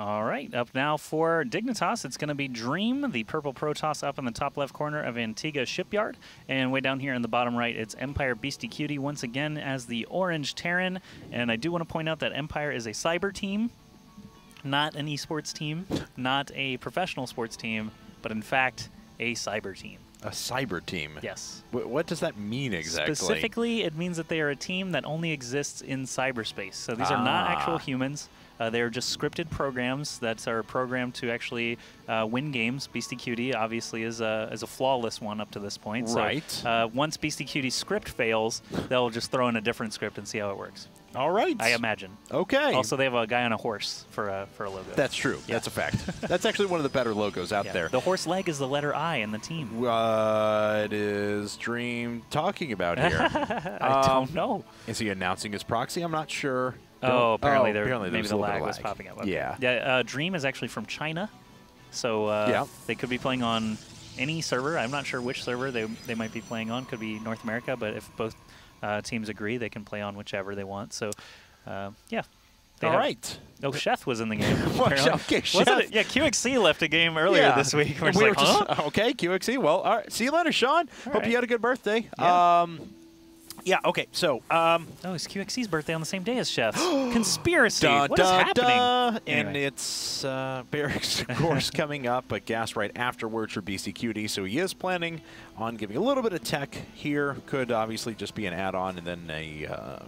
All right, up now for Dignitas, it's going to be d.DreAm, the purple Protoss up in the top left corner of Antiga Shipyard. And way down here in the bottom right, it's Empire.Beastyqt once again as the orange Terran. And I do want to point out that Empire is a cyber team, not an esports team, not a professional sports team, but in fact, a cyber team. A cyber team? Yes. What does that mean exactly? Specifically, it means that they are a team that only exists in cyberspace. So these are not actual humans. They're just scripted programs that are programmed to actually win games. Beastyqt obviously is a flawless one up to this point. Right. So once Beastyqt's script fails, they'll just throw in a different script and see how it works. All right. I imagine. Okay. Also, they have a guy on a horse for a logo. That's true. Yeah. That's a fact. That's actually one of the better logos out there. The horse leg is the letter I in the team. What is d.DreAm talking about here? I don't know. Is he announcing his proxy? I'm not sure. Oh, apparently, maybe the lag was popping up. Okay. Yeah. Yeah. d.DreAm is actually from China, so they could be playing on any server. I'm not sure which server they might be playing on. Could be North America, but if both teams agree, they can play on whichever they want. So, yeah. All right. Oh, Sheth was in the game. Okay, Sheth. Yeah, QXC left a game earlier this week. We were just, okay, QXC. Well, all right. See you later, Sean. Hope you had a good birthday. Yeah. Yeah, okay, so... oh, it's QXC's birthday on the same day as Chef's. Conspiracy! What is happening? And Anyway. it's Barracks, of course, coming up, but Gas right afterwards for Beastyqt, so he is planning on giving a little bit of tech here. Could obviously just be an add-on and then a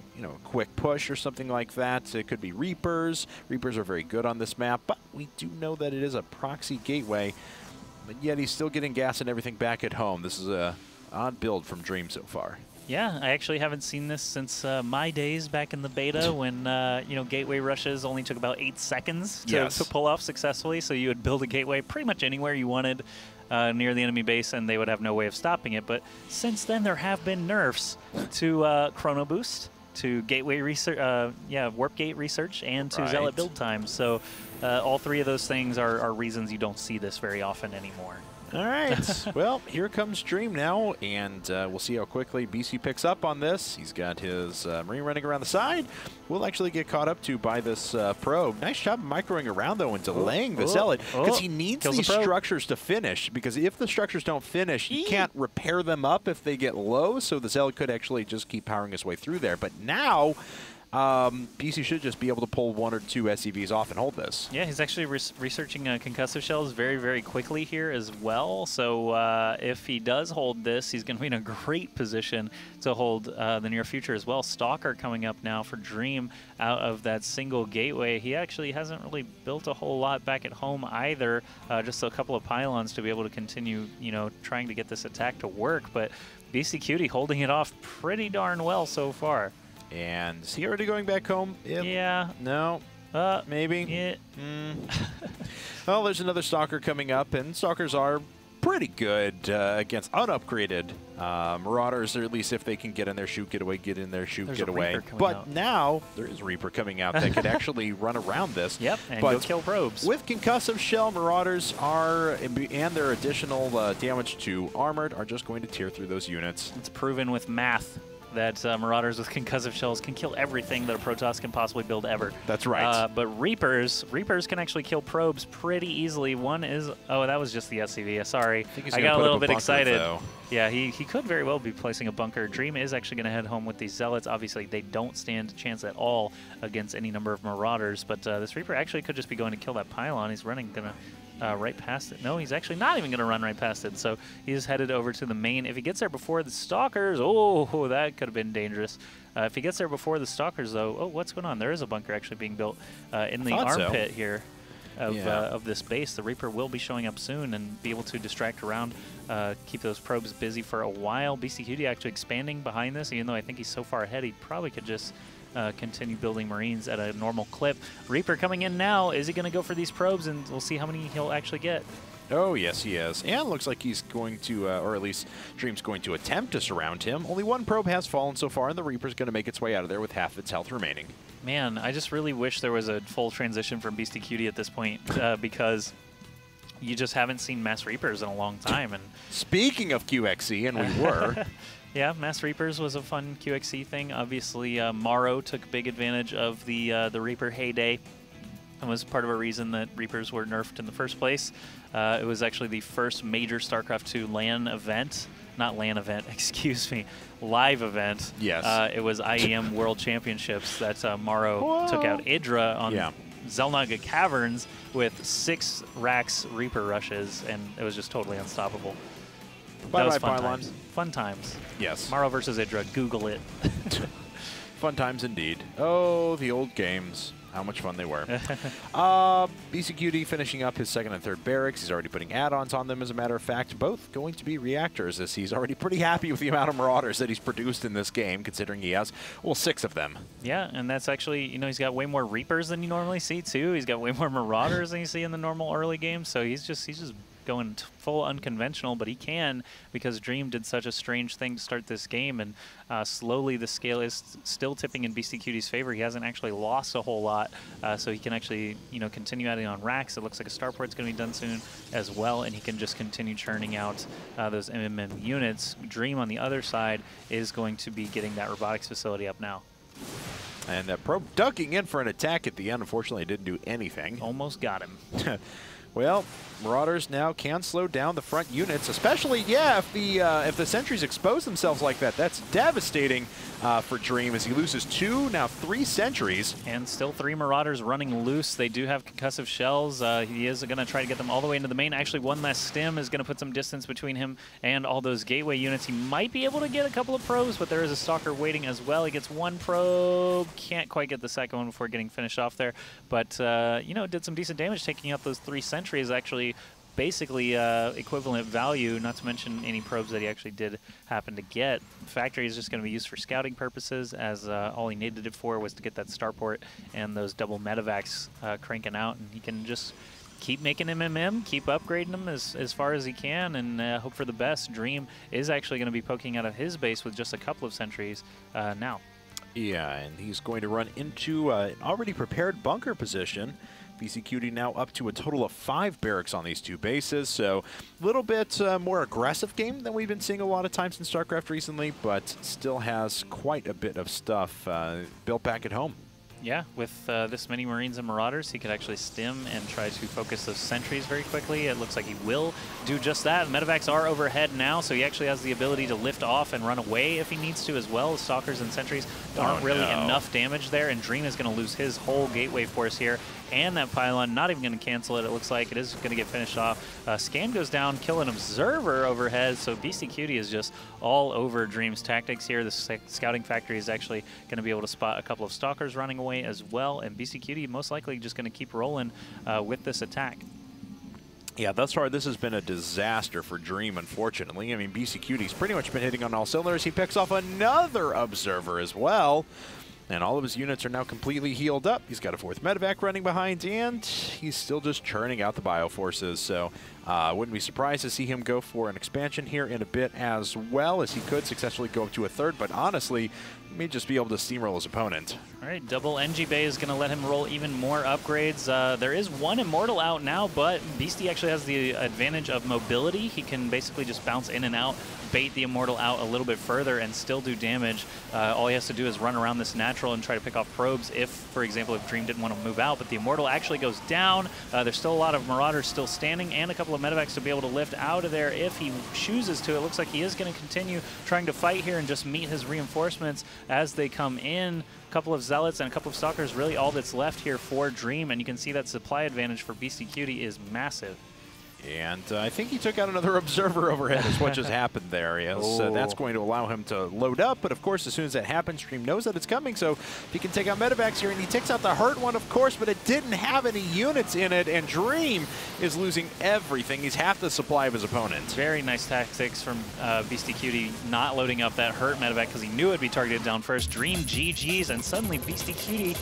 quick push or something like that. It could be Reapers. Reapers are very good on this map, but we do know that it is a proxy gateway, but yet he's still getting gas and everything back at home. This is a odd build from d.DreAm so far. Yeah, I actually haven't seen this since my days back in the beta when, gateway rushes only took about 8 seconds to pull off successfully. So you would build a gateway pretty much anywhere you wanted near the enemy base, and they would have no way of stopping it. But since then, there have been nerfs to Chrono Boost, to gateway research, warp gate research, and to Zealot build time. So all three of those things are reasons you don't see this very often anymore. All right. Well, here comes d.DreAm now, and we'll see how quickly BC picks up on this. He's got his Marine running around the side. We'll actually get caught up to by this probe. Nice job microing around, though, and delaying the Zealot, because he needs these structures to finish, because if the structures don't finish, you can't repair them up if they get low, so the Zealot could actually just keep powering his way through there. But now... BC should just be able to pull 1 or 2 SCVs off and hold this. Yeah, he's actually researching concussive shells very, very quickly here as well. So if he does hold this, he's going to be in a great position to hold the near future as well. Stalker coming up now for d.DreAm out of that single gateway. He actually hasn't really built a whole lot back at home either. Just a couple of pylons to be able to continue, trying to get this attack to work. But Beastyqt holding it off pretty darn well so far. And is he already going back home? Yep. Yeah. No. Maybe. Yeah. Well, there's another Stalker coming up, and Stalkers are pretty good against unupgraded Marauders, or at least if they can get in there, shoot, get away, get in there, shoot, get away. But now there is Reaper coming out that could actually run around this. Yep, and go kill probes. With concussive shell, Marauders are, and their additional damage to armored, are just going to tear through those units. It's proven with math that Marauders with concussive shells can kill everything that a Protoss can possibly build ever. That's right. But Reapers can actually kill probes pretty easily. One is, oh, that was just the SCV. Sorry, I got a little bit excited. Yeah, he could very well be placing a bunker. d.DreAm is actually going to head home with these Zealots. Obviously, they don't stand a chance at all against any number of Marauders, but this Reaper actually could just be going to kill that pylon. He's running, right past it. No, he's actually not even going to run right past it. So he's headed over to the main. If he gets there before the Stalkers, oh, that could have been dangerous. If he gets there before the Stalkers, though, oh, what's going on? There is a bunker actually being built in the armpit here of this base. The Reaper will be showing up soon and be able to distract around, keep those probes busy for a while. Beastyqt actually expanding behind this, even though I think he's so far ahead, he probably could just continue building Marines at a normal clip. Reaper coming in now. Is he going to go for these probes? And we'll see how many he'll actually get. Oh, yes, he is. And it looks like he's going to, or at least d.DreAm's going to attempt to surround him. Only one probe has fallen so far, and the Reaper's going to make its way out of there with half its health remaining. Man, I just really wish there was a full transition from Beastyqt at this point, because you just haven't seen Mass Reapers in a long time. And speaking of QXC, and we were... Yeah, Mass Reapers was a fun QXC thing. Obviously, Morrow took big advantage of the Reaper heyday and was part of a reason that Reapers were nerfed in the first place. It was actually the first major StarCraft 2 LAN event. Not LAN event, excuse me, live event. Yes. It was IEM World Championships that Maro took out d.DreAm on Xel'Naga Caverns with 6 Rax Reaper rushes, and it was just totally unstoppable. That was fun times. Fun times. Yes. Maro versus d.DreAm, Google it. Fun times indeed. Oh, the old games. How much fun they were. BastyQt finishing up his 2nd and 3rd barracks. He's already putting add-ons on them, as a matter of fact. Both going to be reactors, as he's already pretty happy with the amount of marauders that he's produced in this game, considering he has, well, 6 of them. Yeah, and that's actually, you know, he's got way more Reapers than you normally see, too. He's got way more marauders than you see in the normal early game, so he's just going full unconventional, but he can because d.DreAm did such a strange thing to start this game, and slowly the scale is still tipping in BastyQt's favor. He hasn't actually lost a whole lot, so he can actually, you know, continue adding on racks. It looks like a starport's going to be done soon as well, and he can just continue churning out those MMM units. d.DreAm on the other side is going to be getting that robotics facility up now. And probe ducking in for an attack at the end. Unfortunately, didn't do anything. Almost got him. Well, Marauders now can slow down the front units, especially, if the sentries expose themselves like that. That's devastating for d.DreAm as he loses 2, now 3 sentries. And still 3 Marauders running loose. They do have concussive shells. He is going to try to get them all the way into the main. Actually, one less stim is going to put some distance between him and all those gateway units. He might be able to get a couple of probes, but there is a Stalker waiting as well. He gets 1 probe. Can't quite get the second one before getting finished off there. But, you know, did some decent damage taking out those 3 sentries. Actually basically equivalent value, not to mention any probes that he actually did happen to get. Factory is just going to be used for scouting purposes, as all he needed it for was to get that starport and those double medevacs cranking out, and he can just keep making MMM, keep upgrading them as far as he can, and hope for the best. d.DreAm is actually going to be poking out of his base with just a couple of sentries now. Yeah, and he's going to run into an already prepared bunker position. BastyQt now up to a total of 5 barracks on these 2 bases, so a little bit more aggressive game than we've been seeing a lot of times in StarCraft recently, but still has quite a bit of stuff built back at home. Yeah, with this many Marines and Marauders, he could actually stim and try to focus those sentries very quickly. It looks like he will do just that. Medevacs are overhead now, so he actually has the ability to lift off and run away if he needs to as well. The Stalkers and sentries aren't really enough damage there, and d.DreAm is going to lose his whole gateway force here. And that pylon, not even going to cancel it. It looks like it is going to get finished off. Scan goes down, kill an observer overhead. So BastyQt is just all over d.DreAm's tactics here. The scouting factory is actually going to be able to spot a couple of stalkers running away as well. And BastyQt most likely just going to keep rolling with this attack. Yeah, thus far this has been a disaster for d.DreAm, unfortunately. I mean, BastyQt's pretty much been hitting on all cylinders. He picks off another observer as well. And all of his units are now completely healed up. He's got a 4th medevac running behind, and he's still just churning out the bioforces. So wouldn't be surprised to see him go for an expansion here in a bit, as well as he could successfully go up to a 3rd. But honestly, he may just be able to steamroll his opponent. All right, double NG Bay is going to let him roll even more upgrades. There is 1 Immortal out now, but Beasty actually has the advantage of mobility. He can basically just bounce in and out, bait the Immortal out a little bit further, and still do damage. All he has to do is run around this natural and try to pick off probes if, for example, if d.DreAm didn't want to move out. But the Immortal actually goes down. There's still a lot of Marauders still standing and a couple of medevacs to be able to lift out of there if he chooses to. It looks like he is going to continue trying to fight here and just meet his reinforcements as they come in. A couple of Zealots and a couple of Stalkers, really all that's left here for d.DreAm, and you can see that supply advantage for BastyQt is massive. And I think he took out another observer overhead is what just happened there. Yes, that's going to allow him to load up, but of course as soon as that happens, d.DreAm knows that it's coming, so he can take out medevacs here, and he takes out the hurt one, of course, but it didn't have any units in it, and d.DreAm is losing everything. He's half the supply of his opponent. Very nice tactics from BastyQt, not loading up that hurt medevac because he knew it would be targeted down first. d.DreAm GG's, and suddenly BastyQt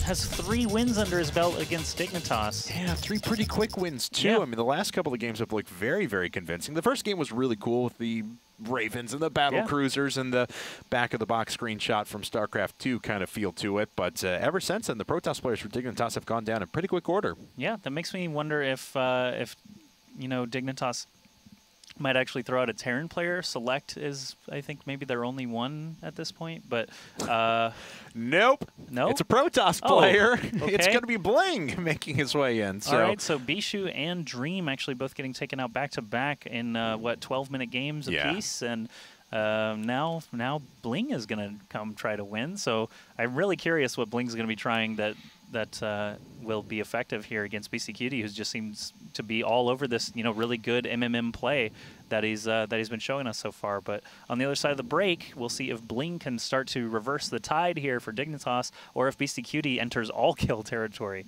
has 3 wins under his belt against Dignitas. Yeah, 3 pretty quick wins, too. Yeah. I mean, the last couple of games have looked very, very convincing. The first game was really cool with the Ravens and the battle cruisers and the back-of-the-box screenshot from StarCraft 2 kind of feel to it. But ever since then, the Protoss players for Dignitas have gone down in pretty quick order. Yeah, that makes me wonder if you know, Dignitas Might actually throw out a Terran player. Select is, I think, maybe their only one at this point. But nope. No? It's a Protoss player. Okay. It's going to be Bling making his way in. So. All right, so Bishu and d.DreAm actually both getting taken out back-to-back in, what, 12-minute games apiece. And now Bling is going to come try to win. So I'm really curious what Bling's going to be trying that will be effective here against Beastyqt, who just seems to be all over this, really good MMM play that he's been showing us so far. But on the other side of the break, we'll see if Bling can start to reverse the tide here for Dignitas, or if Beastyqt enters all kill territory.